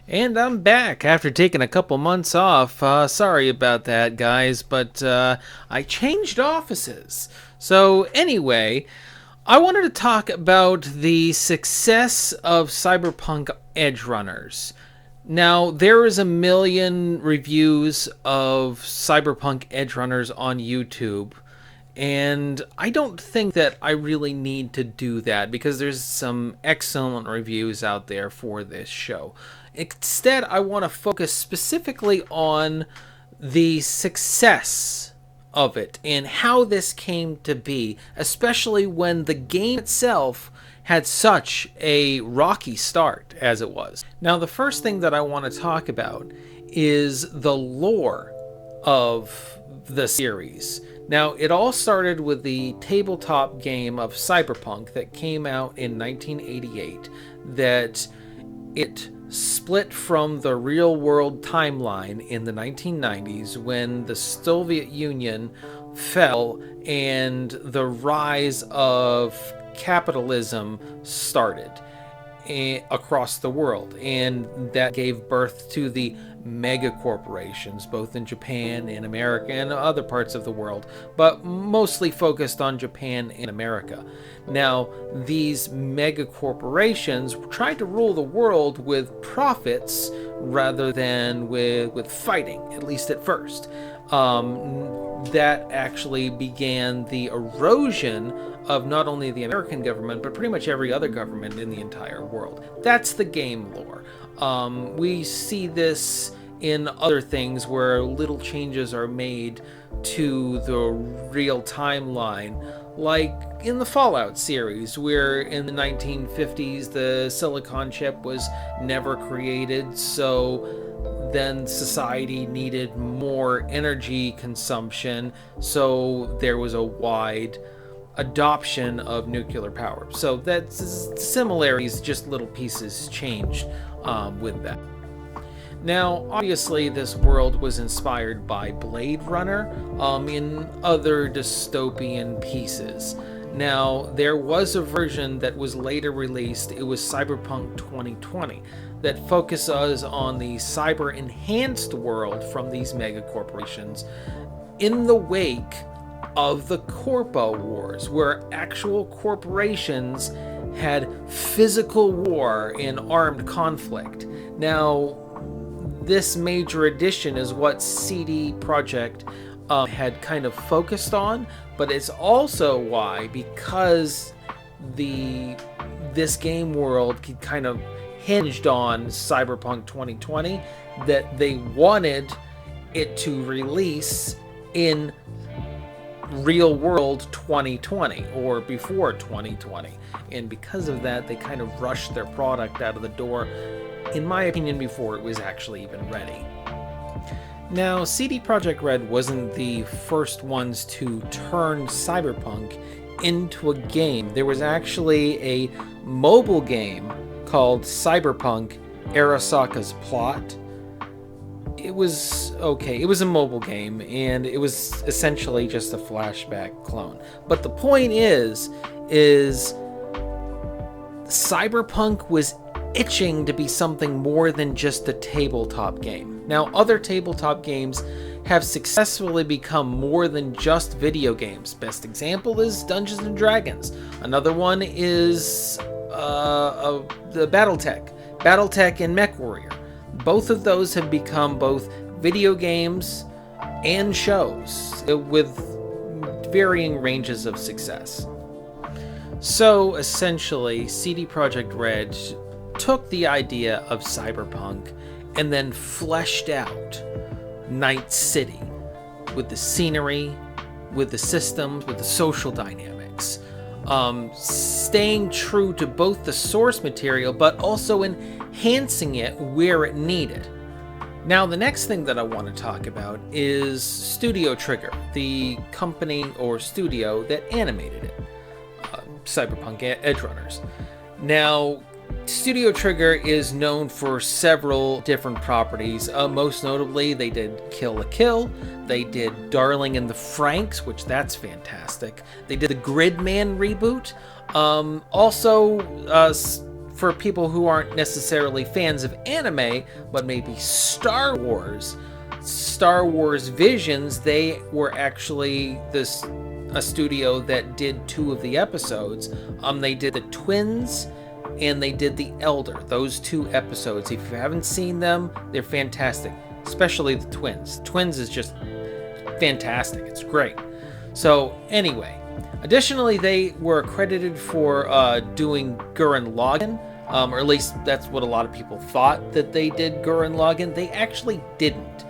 And I'm back after taking a couple months off. Sorry about that, guys, but I changed offices. So, anyway, I wanted to talk about the success of Cyberpunk Edgerunners. Now, there is a million reviews of Cyberpunk Edgerunners on YouTube, and I don't think that I really need to do that because there's some excellent reviews out there for this show. Instead, I want to focus specifically on the success of it and how this came to be, especially when the game itself had such a rocky start as it was. Now, the first thing that I want to talk about is the lore of the series. Now, it all started with the tabletop game of Cyberpunk that came out in 1988 that it split from the real world timeline in the 1990s when the Soviet Union fell and the rise of capitalism started across the world, and that gave birth to the mega corporations both in Japan and America and other parts of the world, but mostly focused on Japan and America. Now, these mega corporations tried to rule the world with profits rather than with fighting, at least at first. That actually began the erosion of not only the American government, but pretty much every other government in the entire world. That's the game lore. We see this in other things where little changes are made to the real timeline, like in the Fallout series, where in the 1950s the silicon chip was never created, so then society needed more energy consumption, so there was a wide adoption of nuclear power. So that's similarities, just little pieces changed with that. Now, obviously, this world was inspired by Blade Runner in other dystopian pieces. Now, there was a version that was later released, it was Cyberpunk 2020, that focuses on the cyber-enhanced world from these mega corporations in the wake of the Corpo Wars, where actual corporations had physical war and armed conflict. Now, this major addition is what CD Projekt had kind of focused on, but it's also why, because this game world kind of hinged on Cyberpunk 2020, that they wanted it to release in real world 2020 or before 2020, and because of that they kind of rushed their product out of the door, in my opinion, before it was actually even ready. Now, CD Projekt Red wasn't the first ones to turn Cyberpunk into a game. There was actually a mobile game called Cyberpunk Arasaka's Plot. It was okay. It was a mobile game, and it was essentially just a flashback clone. But the point is Cyberpunk was itching to be something more than just a tabletop game. Now, other tabletop games have successfully become more than just video games. Best example is Dungeons and Dragons. Another one is the Battletech and MechWarrior. Both of those have become both video games and shows with varying ranges of success. So essentially, CD Projekt Red took the idea of Cyberpunk and then fleshed out Night City with the scenery, with the systems, with the social dynamics, staying true to both the source material but also enhancing it where it needed. Now, the next thing that I want to talk about is Studio Trigger, the company or studio that animated it, Cyberpunk Edgerunners. Now, Studio Trigger is known for several different properties. Most notably, they did Kill la Kill. They did Darling in the Franxx, which that's fantastic. They did the Gridman reboot. Also, for people who aren't necessarily fans of anime, but maybe Star Wars Visions, they were actually a studio that did 2 of the episodes. They did the Twins and they did the Elder. Those 2 episodes, if you haven't seen them, they're fantastic, especially the Twins. Twins is just fantastic. It's great. So anyway, additionally, they were credited for doing Gurren Lagann, or at least that's what a lot of people thought, that they did Gurren Lagann. They actually didn't.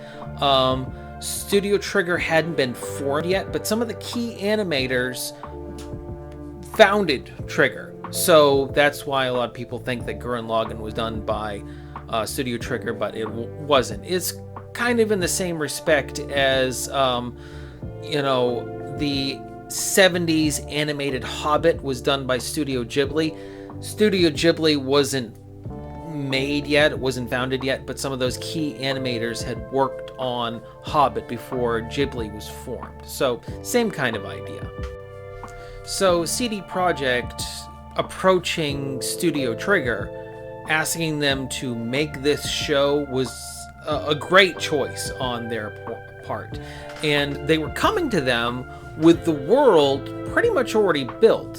Studio Trigger hadn't been formed yet, but some of the key animators founded Trigger. So that's why a lot of people think that Gurren Lagann was done by Studio Trigger, but it wasn't. It's kind of in the same respect as, the 70s animated Hobbit was done by Studio Ghibli. Studio Ghibli wasn't made yet, it wasn't founded yet, but some of those key animators had worked on Hobbit before Ghibli was formed. So, same kind of idea. So, CD Projekt approaching Studio Trigger, asking them to make this show was a great choice on their part. And they were coming to them with the world pretty much already built.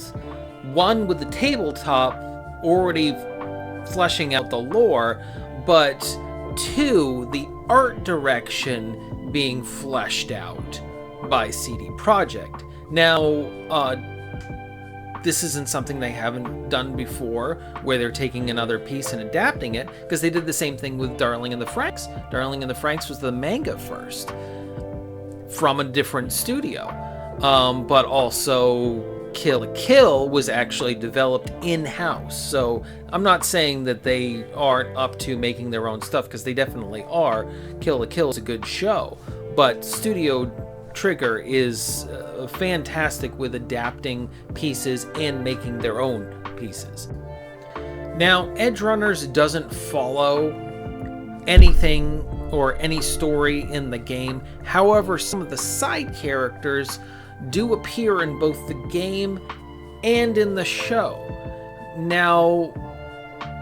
One, with the tabletop already fleshing out the lore, but 2, the art direction being fleshed out by CD Projekt. Now, this isn't something they haven't done before, where they're taking another piece and adapting it, because they did the same thing with Darling in the Franxx. Darling in the Franxx was the manga first, from a different studio. But also Kill la Kill was actually developed in-house. So I'm not saying that they aren't up to making their own stuff, because they definitely are. Kill la Kill is a good show, but Studio Trigger is fantastic with adapting pieces and making their own pieces. Now, Edgerunners doesn't follow anything or any story in the game. However, some of the side characters do appear in both the game and in the show. Now,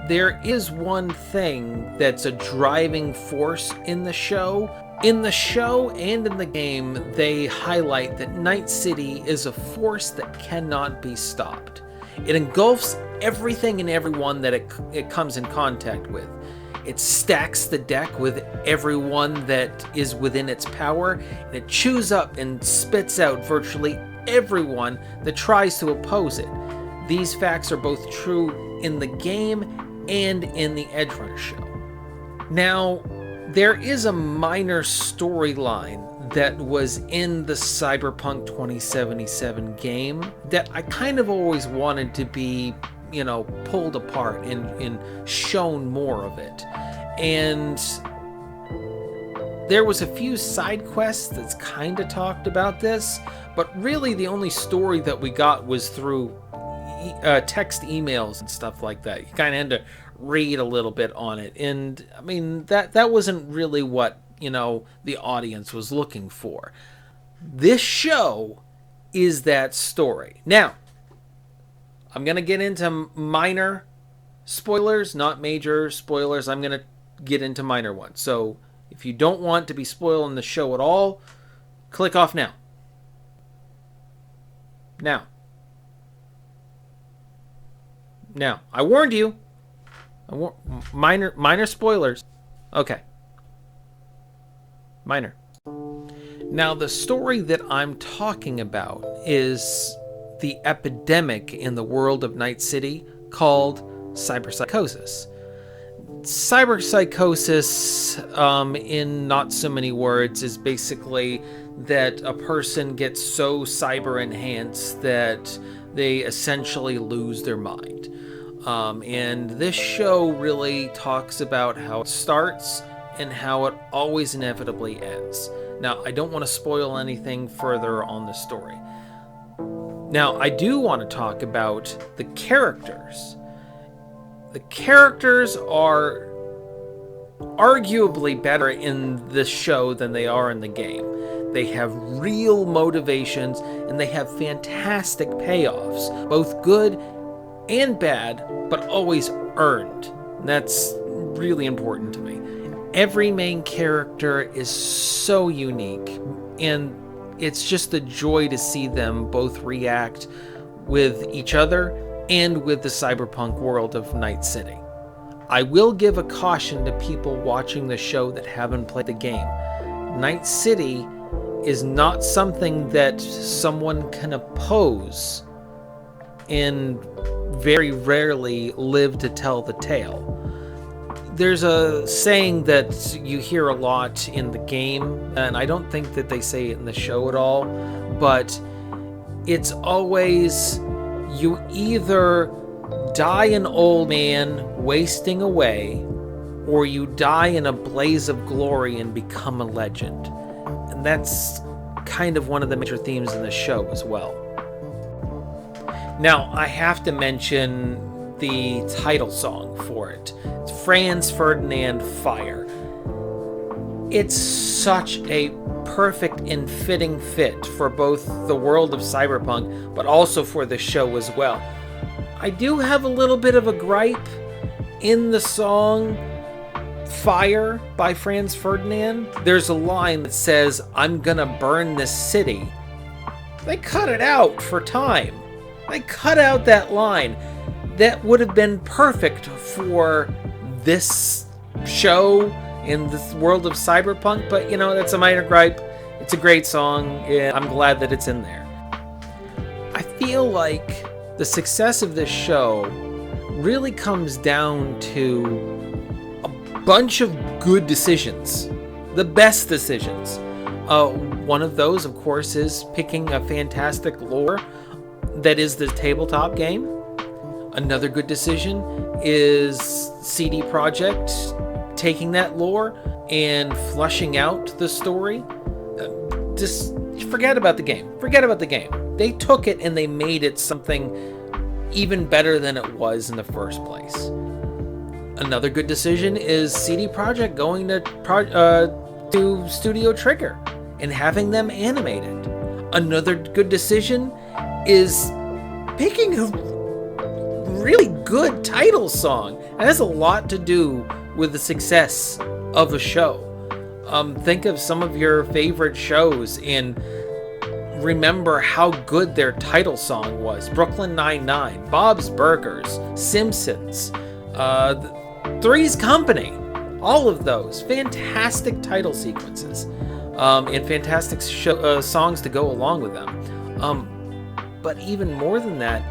there is one thing that's a driving force in the show. In the show and in the game, they highlight that Night City is a force that cannot be stopped. It engulfs everything and everyone that it comes in contact with. It stacks the deck with everyone that is within its power, and it chews up and spits out virtually everyone that tries to oppose it. These facts are both true in the game and in the Edgerunners show. Now, there is a minor storyline that was in the Cyberpunk 2077 game that I kind of always wanted to be, pulled apart and shown more of it. And there was a few side quests that's kind of talked about this, but really the only story that we got was through text emails and stuff like that. You kind of had to read a little bit on it, and I mean that wasn't really what the audience was looking for. This show is that story. Now, I'm gonna get into minor spoilers, not major spoilers. I'm gonna get into minor ones. So if you don't want to be spoiling the show at all, click off now. Now, I warned you. Minor spoilers. Okay. Minor. Now, the story that I'm talking about is the epidemic in the world of Night City called CyberSuccess. CyberSuccess, in not so many words, is basically that a person gets so cyber enhanced that they essentially lose their mind. And this show really talks about how it starts and how it always inevitably ends. Now, I don't want to spoil anything further on the story. Now, I do want to talk about the characters. The characters are arguably better in this show than they are in the game. They have real motivations and they have fantastic payoffs, both good and bad, but always earned. That's really important to me. Every main character is so unique, and it's just a joy to see them both react with each other and with the cyberpunk world of Night City. I will give a caution to people watching the show that haven't played the game. Night City is not something that someone can oppose and very rarely live to tell the tale. There's a saying that you hear a lot in the game, and I don't think that they say it in the show at all, but it's always, you either die an old man wasting away, or you die in a blaze of glory and become a legend. And that's kind of one of the major themes in the show as well. Now, I have to mention the title song for it. It's Franz Ferdinand Fire. It's such a perfect and fitting fit for both the world of Cyberpunk, but also for the show as well. I do have a little bit of a gripe in the song Fire by Franz Ferdinand. There's a line that says, "I'm gonna burn this city." They cut it out for time. They cut out that line. That would have been perfect for this show in this world of Cyberpunk, but you know, that's a minor gripe. It's a great song, and I'm glad that it's in there. I feel like the success of this show really comes down to a bunch of good decisions, the best decisions. One of those, of course, is picking a fantastic lore that is the tabletop game. Another good decision is CD Projekt taking that lore and flushing out the story. Just forget about the game. Forget about the game. They took it and they made it something even better than it was in the first place. Another good decision is CD Projekt going to Studio Trigger and having them animate it. Another good decision is picking a really good title song. And has a lot to do with the success of a show. Think of some of your favorite shows and remember how good their title song was. Brooklyn Nine-Nine, Bob's Burgers, Simpsons, Three's Company. All of those fantastic title sequences and fantastic songs to go along with them. But even more than that,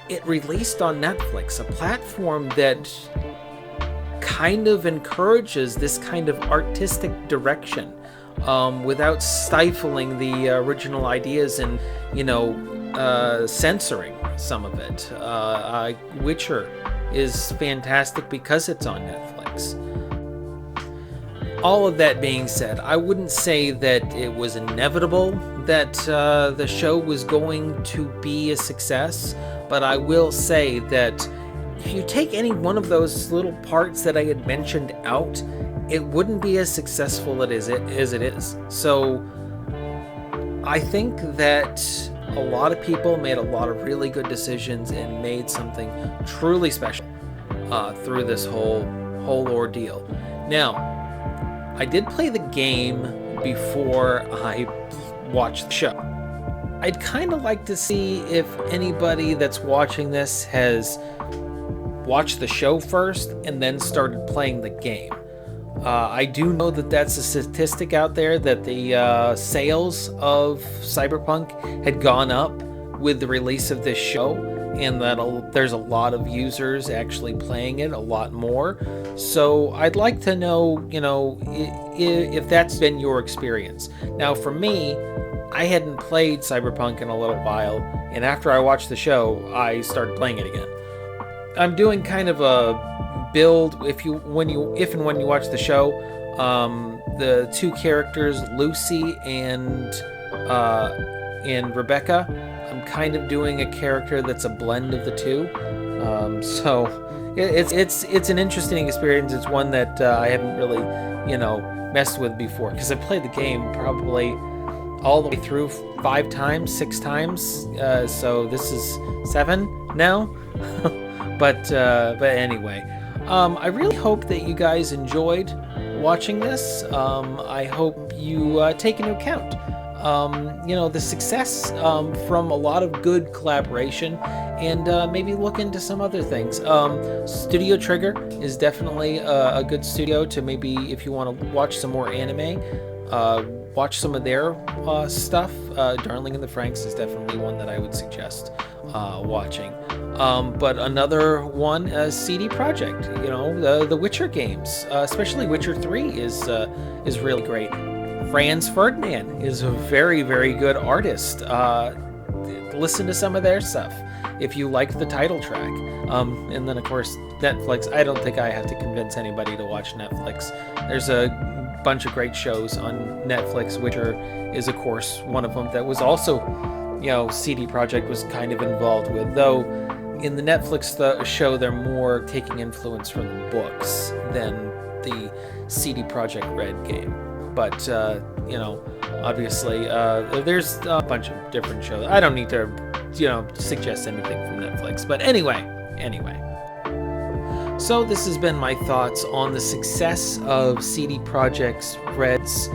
it released on Netflix, a platform that kind of encourages this kind of artistic direction without stifling the original ideas and, censoring some of it. Witcher is fantastic because it's on Netflix. All of that being said, I wouldn't say that it was inevitable that the show was going to be a success, but I will say that if you take any one of those little parts that I had mentioned out, it wouldn't be as successful as it is. So I think that a lot of people made a lot of really good decisions and made something truly special through this whole ordeal. Now, I did play the game before I watched the show. I'd kind of like to see if anybody that's watching this has watched the show first and then started playing the game. I do know that that's a statistic out there that the sales of Cyberpunk had gone up with the release of this show, and that there's a lot of users actually playing it, a lot more. So I'd like to know, if that's been your experience. Now, for me, I hadn't played Cyberpunk in a little while, and after I watched the show, I started playing it again. I'm doing kind of a build. If and when you watch the show, the two characters, Lucy and Rebecca, I'm kind of doing a character that's a blend of the two. So it's an interesting experience. It's one that I haven't really messed with before, because I played the game probably all the way through 6 times. So this is 7 now. But anyway, I really hope that you guys enjoyed watching this. I hope you take into account, the success from a lot of good collaboration, and maybe look into some other things. Studio Trigger is definitely a good studio to maybe, if you want to watch some more anime, watch some of their stuff. Darling in the Franxx is definitely one that I would suggest watching. But another one, CD Projekt, the Witcher games, especially Witcher 3 is really great. Franz Ferdinand is a very, very good artist. Listen to some of their stuff if you like the title track. And then, of course, Netflix. I don't think I have to convince anybody to watch Netflix. There's a bunch of great shows on Netflix. Witcher is, of course, one of them that was also, CD Projekt was kind of involved with. Though in the Netflix show, they're more taking influence from the books than the CD Projekt Red game. But, obviously, there's a bunch of different shows. I don't need to, suggest anything from Netflix. But anyway. So this has been my thoughts on the success of CD Projekt's Red's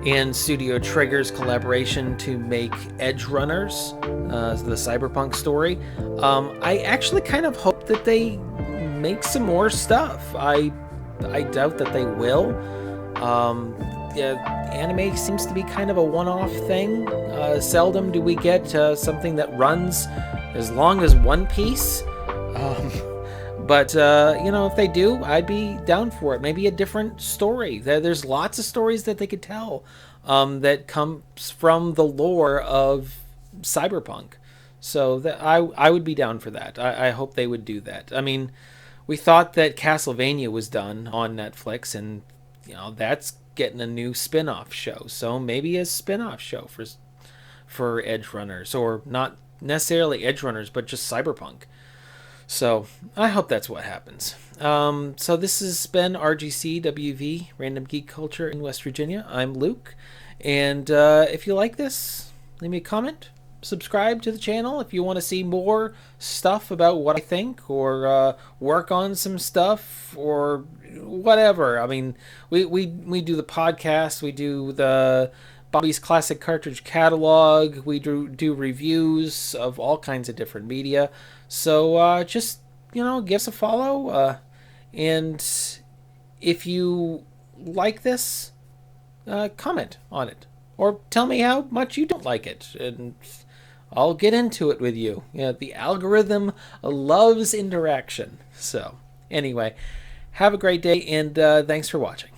and Studio Trigger's collaboration to make Edgerunners, the Cyberpunk story. I actually kind of hope that they make some more stuff. I doubt that they will. Anime seems to be kind of a one-off thing. Seldom do we get something that runs as long as One Piece. But if they do, I'd be down for it. Maybe a different story. There's lots of stories that they could tell that comes from the lore of Cyberpunk. So I would be down for that. I hope they would do that. I mean, we thought that Castlevania was done on Netflix, and that's getting a new spin-off show. So maybe a spin-off show for Edgerunners, or not necessarily Edgerunners, but just Cyberpunk. So I hope that's what happens. So this has been RGCWV, Random Geek Culture in West Virginia. I'm Luke, and if you like this, leave me a comment. Subscribe to the channel if you want to see more stuff about what I think, or work on some stuff, or whatever. I mean, we do the podcast, we do the Bobby's Classic Cartridge Catalog, we do reviews of all kinds of different media. So just give us a follow, and if you like this, comment on it, or tell me how much you don't like it, and I'll get into it with you. The algorithm loves interaction. So anyway, have a great day, and thanks for watching.